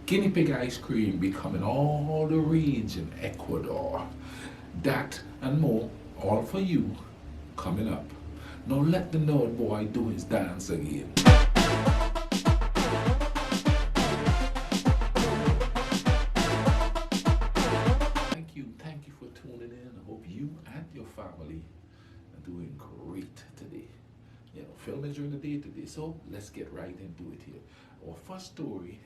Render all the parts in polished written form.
Guinea pig ice cream becoming all the rage in Ecuador. That and more, all for you, coming up. Now let the nerd boy do his dance again. Thank you for tuning in. I hope you and your family are doing great today. Filming during the day today, so let's get right into it here. Our first story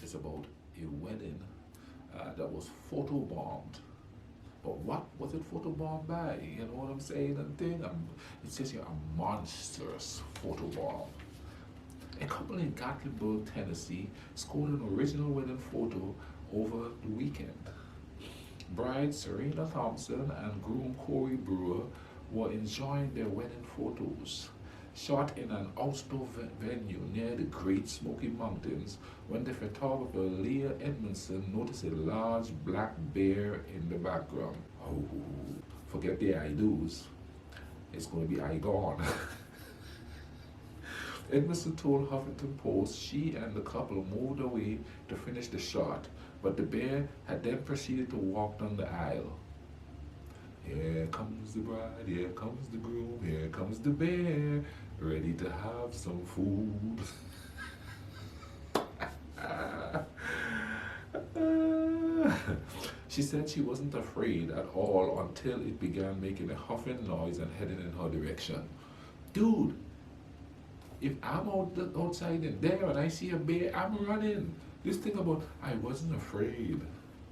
is about a wedding that was photobombed. But what was it photobombed by? You know what I'm saying? It says here a monstrous photobomb. A couple in Gatlinburg, Tennessee scored an original wedding photo over the weekend. Bride Serena Thompson and groom Corey Brewer were enjoying their wedding photos, shot in an outdoor venue near the Great Smoky Mountains, when the photographer Leah Edmondson noticed a large black bear in the background. Oh, forget the I do's. It's going to be I gone. Edmondson told Huffington Post she and the couple moved away to finish the shot, but the bear had then proceeded to walk down the aisle. Here comes the bride, here comes the groom, here comes the bear, ready to have some food. She said she wasn't afraid at all until it began making a huffing noise and heading in her direction. Dude, if I'm outside in there and I see a bear, I'm running. This thing about I wasn't afraid.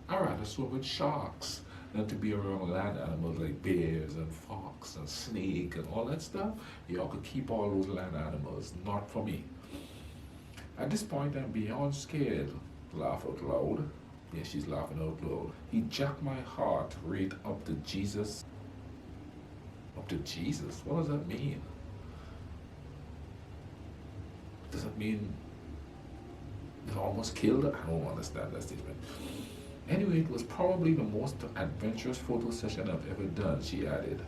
I'd rather swim with sharks than to be around land animals like bears and fox and snake and all that stuff. Y'all could keep all those land animals, not for me. At this point, I'm beyond scared. Laugh out loud. Yeah, she's laughing out loud. He jacked my heart rate up to Jesus. Up to Jesus? What does that mean? Does that mean it almost killed her? I don't understand that statement. Anyway, it was probably the most adventurous photo session I've ever done, she added.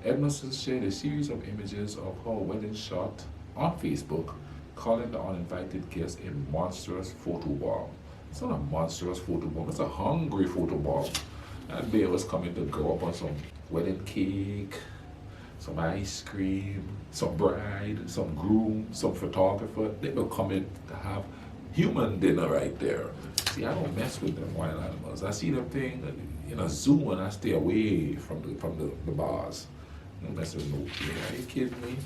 Edmondson shared a series of images of her wedding shot on Facebook, calling the uninvited guests a monstrous photobomb. It's not a monstrous photobomb, it's a hungry photobomb. That bear was coming to go up on some wedding cake, some ice cream, some bride, some groom, some photographer. They were coming to have human dinner right there. See, I don't mess with them wild animals. I see them thing in a zoo and I stay away from the bars. I don't mess with no bear. Are you kidding me?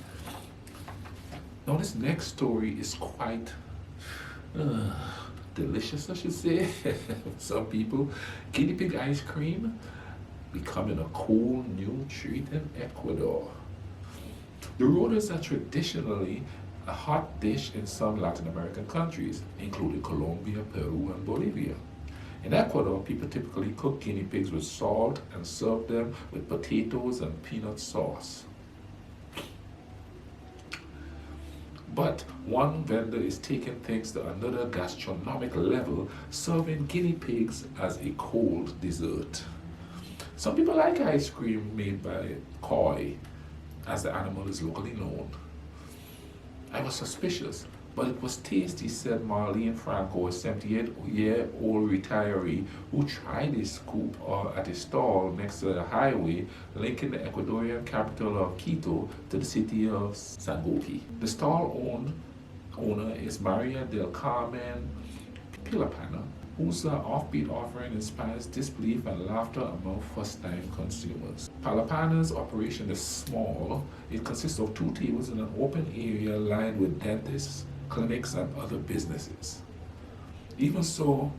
Now this next story is quite delicious, I should say. Some people. Guinea pig ice cream becoming a cool new treat in Ecuador. The rollers are traditionally a hot dish in some Latin American countries, including Colombia, Peru, and Bolivia. In Ecuador, people typically cook guinea pigs with salt and serve them with potatoes and peanut sauce. But one vendor is taking things to another gastronomic level, serving guinea pigs as a cold dessert. Some people like ice cream made by koi, as the animal is locally known. I was suspicious, but it was tasty, said Marlene Franco, a 78-year-old retiree who tried a scoop at a stall next to the highway linking the Ecuadorian capital of Quito to the city of Sangoki. The stall owner is Maria del Carmen Pilapana, whose offbeat offering inspires disbelief and laughter among first-time consumers. Palapana's operation is small. It consists of 2 tables in an open area lined with dentists, clinics, and other businesses. Even so,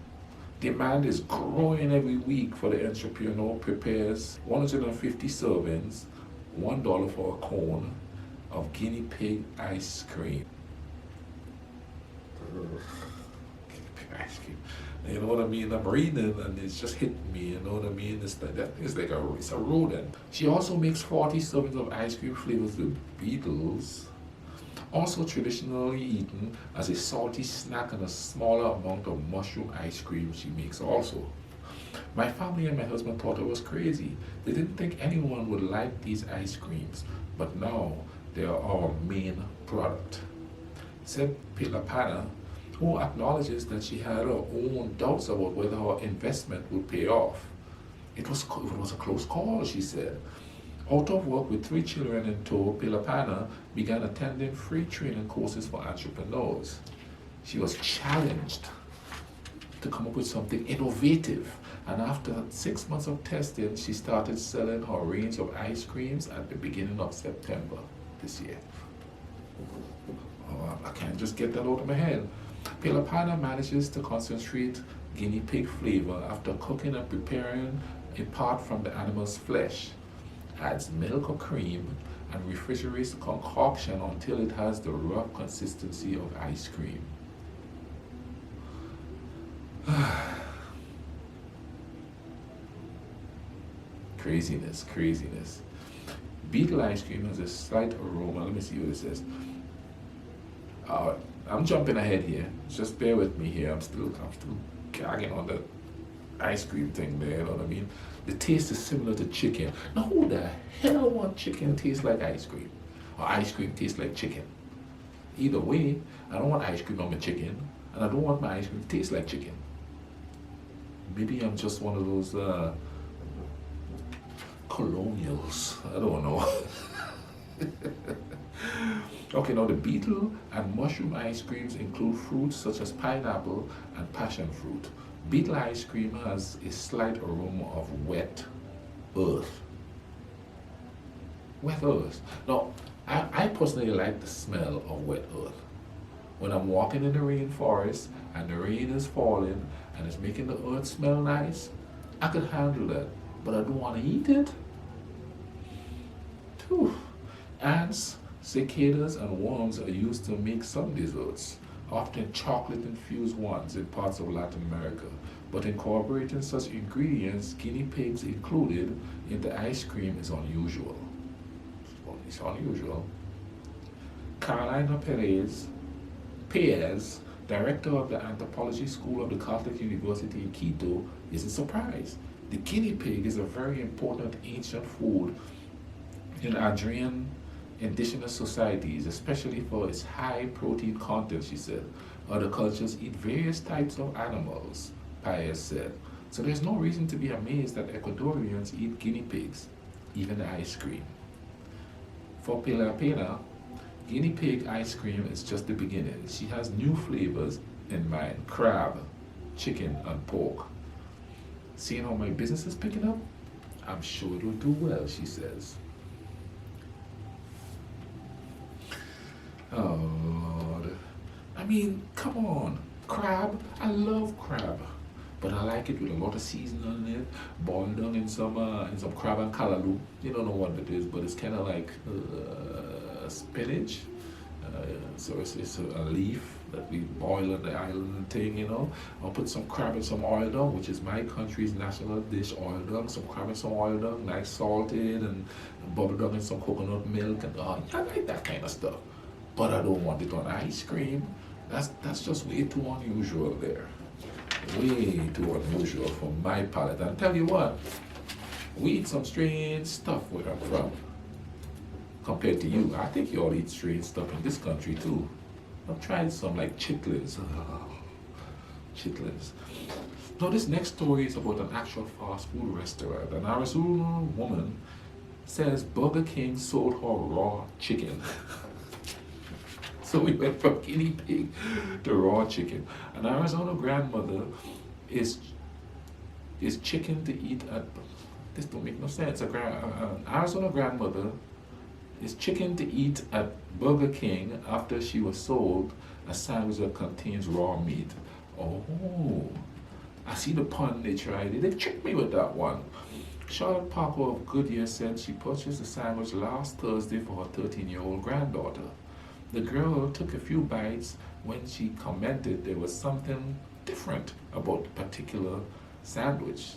demand is growing every week, for the entrepreneur prepares 150 servings, $1 for a cone, of guinea pig ice cream. Guinea pig ice cream. You know what I mean? I'm reading and it's just hitting me, you know what I mean? It's a rodent. She also makes 40 servings of ice cream flavors with beetles, also traditionally eaten as a salty snack, and a smaller amount of mushroom ice cream she makes also. My family and my husband thought it was crazy. They didn't think anyone would like these ice creams, but now they are our main product, said Pilapana, who acknowledges that she had her own doubts about whether her investment would pay off. It was a close call, she said. Out of work with 3 children in tow, Pilapana began attending free training courses for entrepreneurs. She was challenged to come up with something innovative, and after 6 months of testing, she started selling her range of ice creams at the beginning of September this year. Oh, I can't just get that out of my head. Pilapana manages to concentrate guinea pig flavor after cooking and preparing in part from the animal's flesh, adds milk or cream, and refrigerates the concoction until it has the rough consistency of ice cream. Craziness, craziness. Beetle ice cream has a slight aroma. Let me see what it says. I'm jumping ahead here. Just bear with me here. I'm still gagging on the ice cream thing there. You know what I mean? The taste is similar to chicken. Now, who the hell wants chicken taste like ice cream, or ice cream taste like chicken? Either way, I don't want ice cream on my chicken, and I don't want my ice cream to taste like chicken. Maybe I'm just one of those colonials. I don't know. Okay, now the beetle and mushroom ice creams include fruits such as pineapple and passion fruit. Beetle ice cream has a slight aroma of wet earth. Wet earth. Now, I personally like the smell of wet earth. When I'm walking in the rainforest and the rain is falling and it's making the earth smell nice, I can handle that, but I don't want to eat it. Whew. Ants, cicadas, and worms are used to make some desserts, often chocolate-infused ones in parts of Latin America. But incorporating such ingredients, guinea pigs included, in the ice cream is unusual. Well, it's unusual. Carolina Perez, director of the Anthropology School of the Catholic University in Quito, isn't surprised. The guinea pig is a very important ancient food in Andean indigenous societies, especially for its high protein content, she said. Other cultures eat various types of animals, Paez said. So there's no reason to be amazed that Ecuadorians eat guinea pigs, even ice cream. For Pilapena, guinea pig ice cream is just the beginning. She has new flavors in mind: crab, chicken, and pork. Seeing how my business is picking up, I'm sure it'll do well, she says. Oh, Lord. I mean, come on. Crab, I love crab. But I like it with a lot of seasoning on it, boiled down in some crab and callaloo. You don't know what it is, but it's kind of like spinach. So it's a leaf that we boil on the island thing, you know. I'll put some crab and some oil down, which is my country's national dish, oil down. Some crab and some oil down, nice salted and bubble down in some coconut milk. And I like that kind of stuff. But I don't want it on ice cream. That's just way too unusual there. Way too unusual for my palate. And tell you what, we eat some strange stuff where I'm from. Compared to you, I think you all eat strange stuff in this country too. I've tried some like chitlins. Chitlins. Now this next story is about an actual fast food restaurant. An Arizona woman says Burger King sold her raw chicken. So we went from guinea pig to raw chicken. An Arizona grandmother is chicken to eat at. This don't make no sense. An Arizona grandmother is chicken to eat at Burger King after she was sold a sandwich that contains raw meat. Oh, I see the pun they tried. They tricked me with that one. Charlotte Parker of Goodyear said she purchased the sandwich last Thursday for her 13-year-old granddaughter. The girl took a few bites when she commented there was something different about the particular sandwich.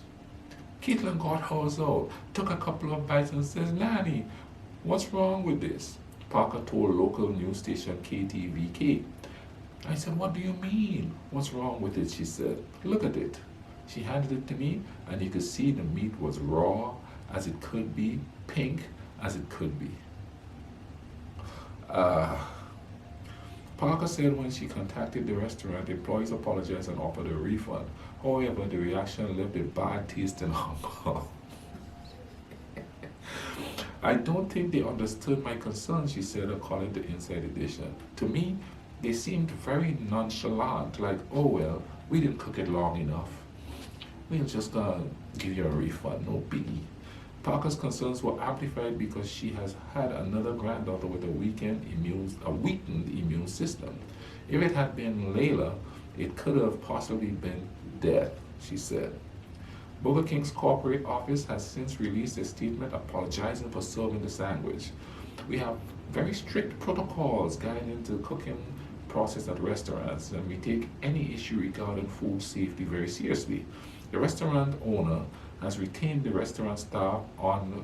Caitlin got hers out, took a couple of bites and says, "Nanny, what's wrong with this?" Parker told local news station KTVK. I said, "What do you mean? What's wrong with it?" She said, "Look at it." She handed it to me, and you could see the meat was raw as it could be, pink as it could be. Parker said when she contacted the restaurant, employees apologized and offered a refund. However, the reaction left a bad taste in her mouth. I don't think they understood my concern, she said, according to Inside Edition. To me, they seemed very nonchalant, like, oh well, we didn't cook it long enough. We'll just give you a refund, no biggie. Parker's concerns were amplified because she has had another granddaughter with a weakened immune system. If it had been Layla, it could have possibly been death, she said. Burger King's corporate office has since released a statement apologizing for serving the sandwich. We have very strict protocols guiding the cooking process at restaurants, and we take any issue regarding food safety very seriously. The restaurant owner has retrained the restaurant staff on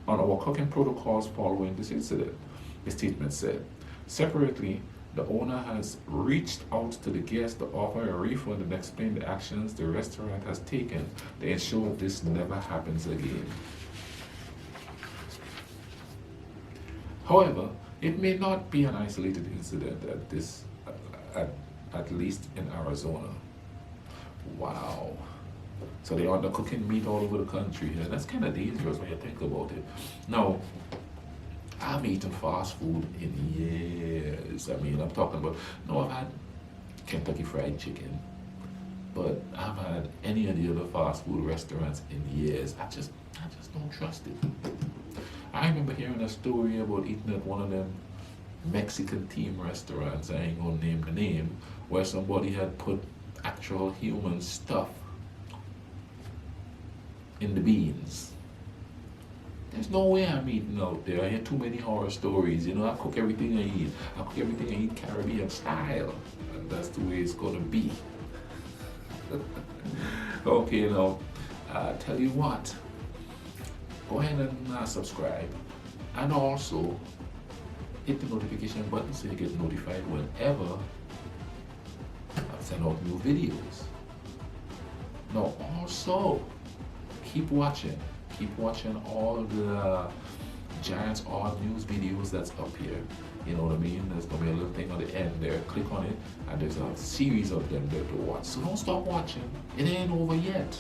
our cooking protocols following this incident, the statement said. Separately, the owner has reached out to the guests to offer a refund and explain the actions the restaurant has taken to ensure this never happens again. However, it may not be an isolated incident at least in Arizona. Wow. So they are cooking meat all over the country. And that's kind of dangerous when you think about it. Now, I've eaten fast food in years. I mean, I'm talking about, no, I've had Kentucky Fried Chicken, but I've had any of the other fast food restaurants in years. I just don't trust it. I remember hearing a story about eating at one of them Mexican team restaurants, I ain't gonna name the name, where somebody had put actual human stuff in the beans. There's no way I'm eating out there. I hear too many horror stories. You know, I cook everything I eat. I cook everything I eat Caribbean style. And that's the way it's gonna be. Okay, now, tell you what. Go ahead and subscribe. And also, hit the notification button so you get notified whenever I send out new videos. Now also, keep watching all the Giants Odd News videos that's up here. You know what I mean? There's gonna be a little thing on the end there. Click on it and there's a series of them there to watch. So don't stop watching. It ain't over yet.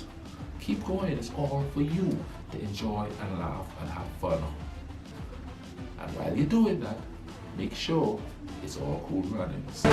Keep going. It's all for you to enjoy and laugh and have fun. And while you're doing that, make sure it's all cool runnings.